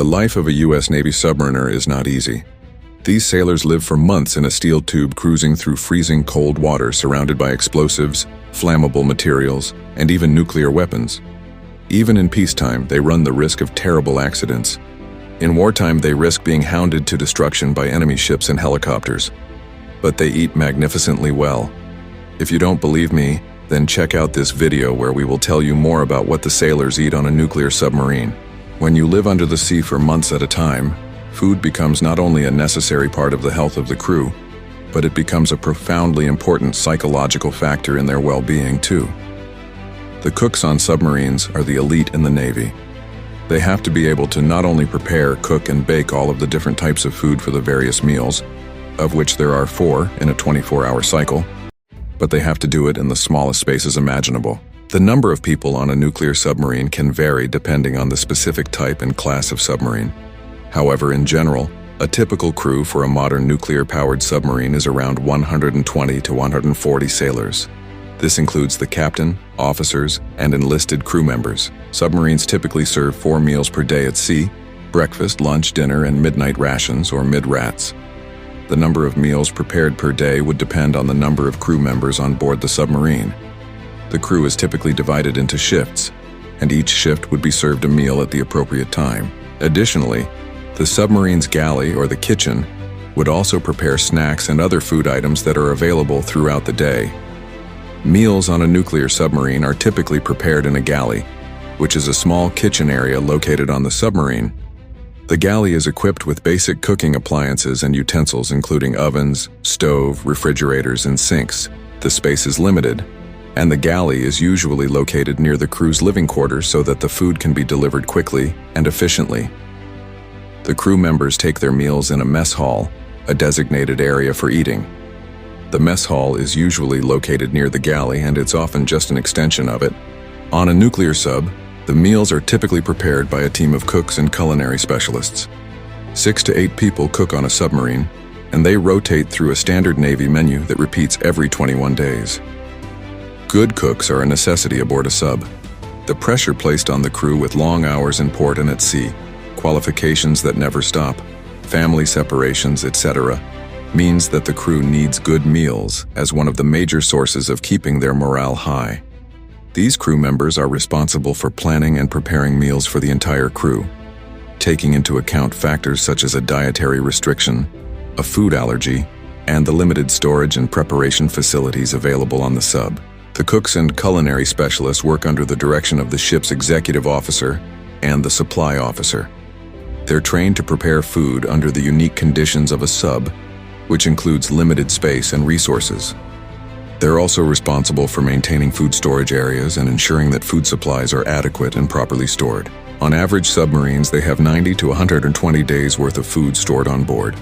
The life of a U.S. Navy submariner is not easy. These sailors live for months in a steel tube cruising through freezing cold water surrounded by explosives, flammable materials, and even nuclear weapons. Even in peacetime, they run the risk of terrible accidents. In wartime, they risk being hounded to destruction by enemy ships and helicopters. But they eat magnificently well. If you don't believe me, then check out this video where we will tell you more about what the sailors eat on a nuclear submarine. When you live under the sea for months at a time, food becomes not only a necessary part of the health of the crew, but it becomes a profoundly important psychological factor in their well-being too. The cooks on submarines are the elite in the Navy. They have to be able to not only prepare, cook, and bake all of the different types of food for the various meals, of which there are 4 in a 24-hour cycle, but they have to do it in the smallest spaces imaginable. The number of people on a nuclear submarine can vary depending on the specific type and class of submarine. However, in general, a typical crew for a modern nuclear-powered submarine is around 120 to 140 sailors. This includes the captain, officers, and enlisted crew members. Submarines typically serve 4 meals per day at sea: breakfast, lunch, dinner, and midnight rations, or mid-rats. The number of meals prepared per day would depend on the number of crew members on board the submarine. The crew is typically divided into shifts, and each shift would be served a meal at the appropriate time. Additionally, the submarine's galley, or the kitchen, would also prepare snacks and other food items that are available throughout the day. Meals on a nuclear submarine are typically prepared in a galley, which is a small kitchen area located on the submarine. The galley is equipped with basic cooking appliances and utensils including ovens, stove, refrigerators, and sinks. The space is limited, and the galley is usually located near the crew's living quarters so that the food can be delivered quickly and efficiently. The crew members take their meals in a mess hall, a designated area for eating. The mess hall is usually located near the galley, and it's often just an extension of it. On a nuclear sub, the meals are typically prepared by a team of cooks and culinary specialists. 6 to 8 people cook on a submarine, and they rotate through a standard Navy menu that repeats every 21 days. Good cooks are a necessity aboard a sub. The pressure placed on the crew with long hours in port and at sea, qualifications that never stop, family separations, etc., means that the crew needs good meals as one of the major sources of keeping their morale high. These crew members are responsible for planning and preparing meals for the entire crew, taking into account factors such as a dietary restriction, a food allergy, and the limited storage and preparation facilities available on the sub. The cooks and culinary specialists work under the direction of the ship's executive officer and the supply officer. They're trained to prepare food under the unique conditions of a sub, which includes limited space and resources. They're also responsible for maintaining food storage areas and ensuring that food supplies are adequate and properly stored. On average, submarines, they have 90 to 120 days worth of food stored on board.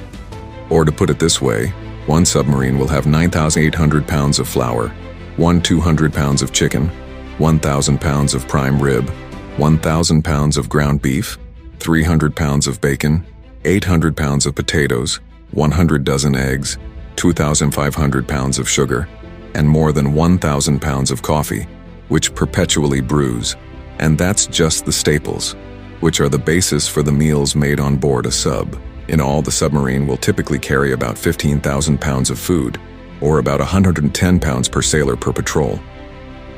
Or to put it this way, one submarine will have 9,800 pounds of flour, 200 pounds of chicken, 1,000 pounds of prime rib, 1,000 pounds of ground beef, 300 pounds of bacon, 800 pounds of potatoes, 100 dozen eggs, 2,500 pounds of sugar, and more than 1,000 pounds of coffee, which perpetually brews. And that's just the staples, which are the basis for the meals made on board a sub. In all, the submarine will typically carry about 15,000 pounds of food, or about 110 pounds per sailor per patrol.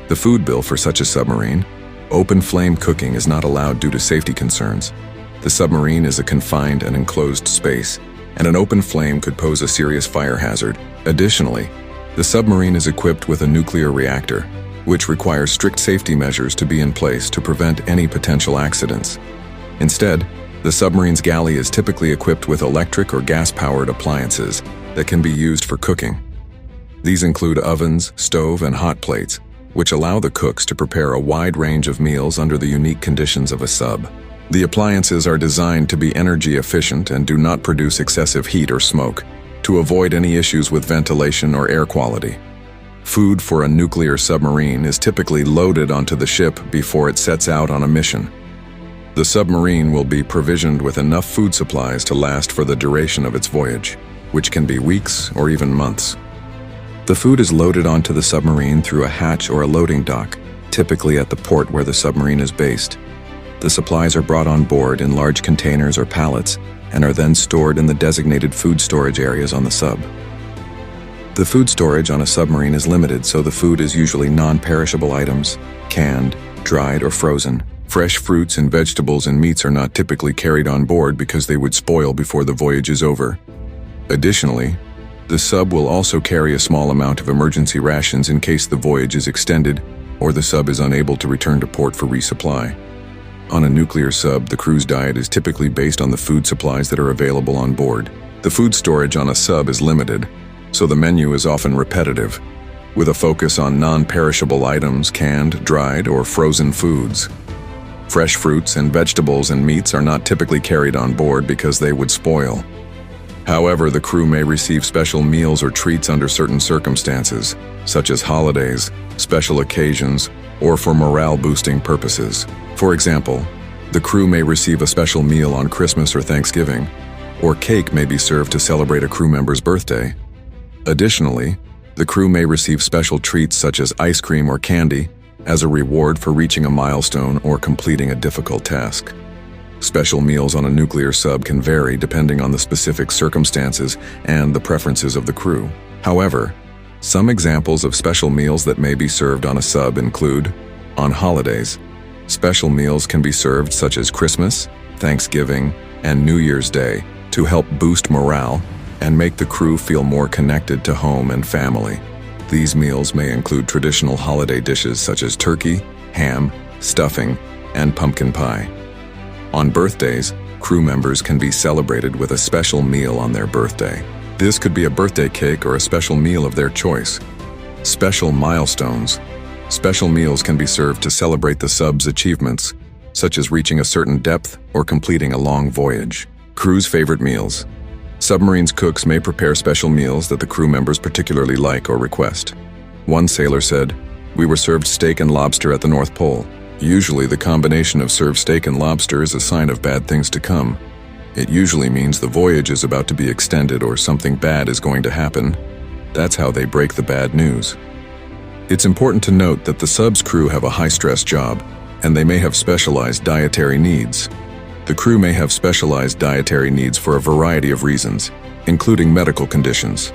The food bill for such a submarine: open flame cooking is not allowed due to safety concerns. The submarine is a confined and enclosed space, and an open flame could pose a serious fire hazard. Additionally, the submarine is equipped with a nuclear reactor, which requires strict safety measures to be in place to prevent any potential accidents. Instead, the submarine's galley is typically equipped with electric or gas-powered appliances that can be used for cooking. These include ovens, stove, and hot plates, which allow the cooks to prepare a wide range of meals under the unique conditions of a sub. The appliances are designed to be energy efficient and do not produce excessive heat or smoke, to avoid any issues with ventilation or air quality. Food for a nuclear submarine is typically loaded onto the ship before it sets out on a mission. The submarine will be provisioned with enough food supplies to last for the duration of its voyage, which can be weeks or even months. The food is loaded onto the submarine through a hatch or a loading dock, typically at the port where the submarine is based. The supplies are brought on board in large containers or pallets and are then stored in the designated food storage areas on the sub. The food storage on a submarine is limited, so the food is usually non-perishable items, canned, dried, or frozen. Fresh fruits and vegetables and meats are not typically carried on board because they would spoil before the voyage is over. Additionally, the sub will also carry a small amount of emergency rations in case the voyage is extended or the sub is unable to return to port for resupply. On a nuclear sub, the crew's diet is typically based on the food supplies that are available on board. The food storage on a sub is limited, so the menu is often repetitive, with a focus on non-perishable items, canned, dried, or frozen foods. Fresh fruits and vegetables and meats are not typically carried on board because they would spoil. However, the crew may receive special meals or treats under certain circumstances, such as holidays, special occasions, or for morale-boosting purposes. For example, the crew may receive a special meal on Christmas or Thanksgiving, or cake may be served to celebrate a crew member's birthday. Additionally, the crew may receive special treats such as ice cream or candy as a reward for reaching a milestone or completing a difficult task. Special meals on a nuclear sub can vary depending on the specific circumstances and the preferences of the crew. However, some examples of special meals that may be served on a sub include, on holidays, special meals can be served such as Christmas, Thanksgiving, and New Year's Day to help boost morale and make the crew feel more connected to home and family. These meals may include traditional holiday dishes such as turkey, ham, stuffing, and pumpkin pie. On birthdays, crew members can be celebrated with a special meal on their birthday. This could be a birthday cake or a special meal of their choice. Special milestones. Special meals can be served to celebrate the sub's achievements, such as reaching a certain depth or completing a long voyage. Crew's favorite meals. Submarines' cooks may prepare special meals that the crew members particularly like or request. One sailor said, "We were served steak and lobster at the North Pole. Usually the combination of served steak and lobster is a sign of bad things to come. It usually means the voyage is about to be extended or something bad is going to happen. That's how they break the bad news." It's important to note that the sub's crew have a high-stress job, and they may have specialized dietary needs. The crew may have specialized dietary needs for a variety of reasons, including medical conditions.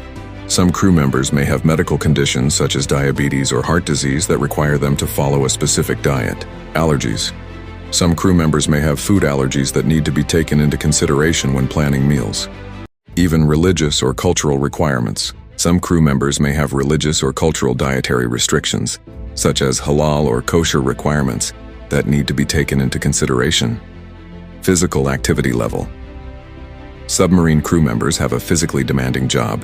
Some crew members may have medical conditions such as diabetes or heart disease that require them to follow a specific diet. Allergies. Some crew members may have food allergies that need to be taken into consideration when planning meals. Even religious or cultural requirements. Some crew members may have religious or cultural dietary restrictions, such as halal or kosher requirements, that need to be taken into consideration. Physical activity level. Submarine crew members have a physically demanding job,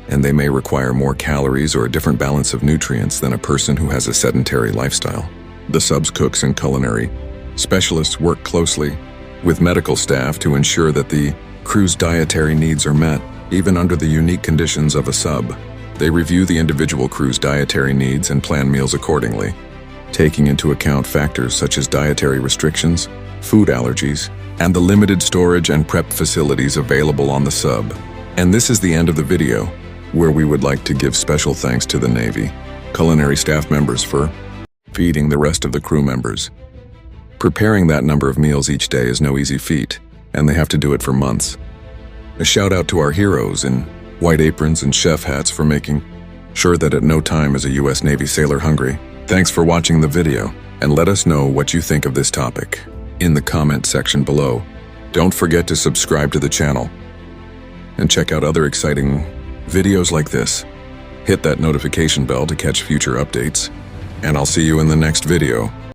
and they may require more calories or a different balance of nutrients than a person who has a sedentary lifestyle. The sub's cooks and culinary specialists work closely with medical staff to ensure that the crew's dietary needs are met, even under the unique conditions of a sub. They review the individual crew's dietary needs and plan meals accordingly, taking into account factors such as dietary restrictions, food allergies, and the limited storage and prep facilities available on the sub. And this is the end of the video, where we would like to give special thanks to the Navy culinary staff members for feeding the rest of the crew members. Preparing that number of meals each day is no easy feat, and they have to do it for months. A shout out to our heroes in white aprons and chef hats for making sure that at no time is a U.S. Navy sailor hungry. Thanks for watching the video, and let us know what you think of this topic in the comment section below. Don't forget to subscribe to the channel and check out other exciting videos like this. Hit that notification bell to catch future updates, and I'll see you in the next video.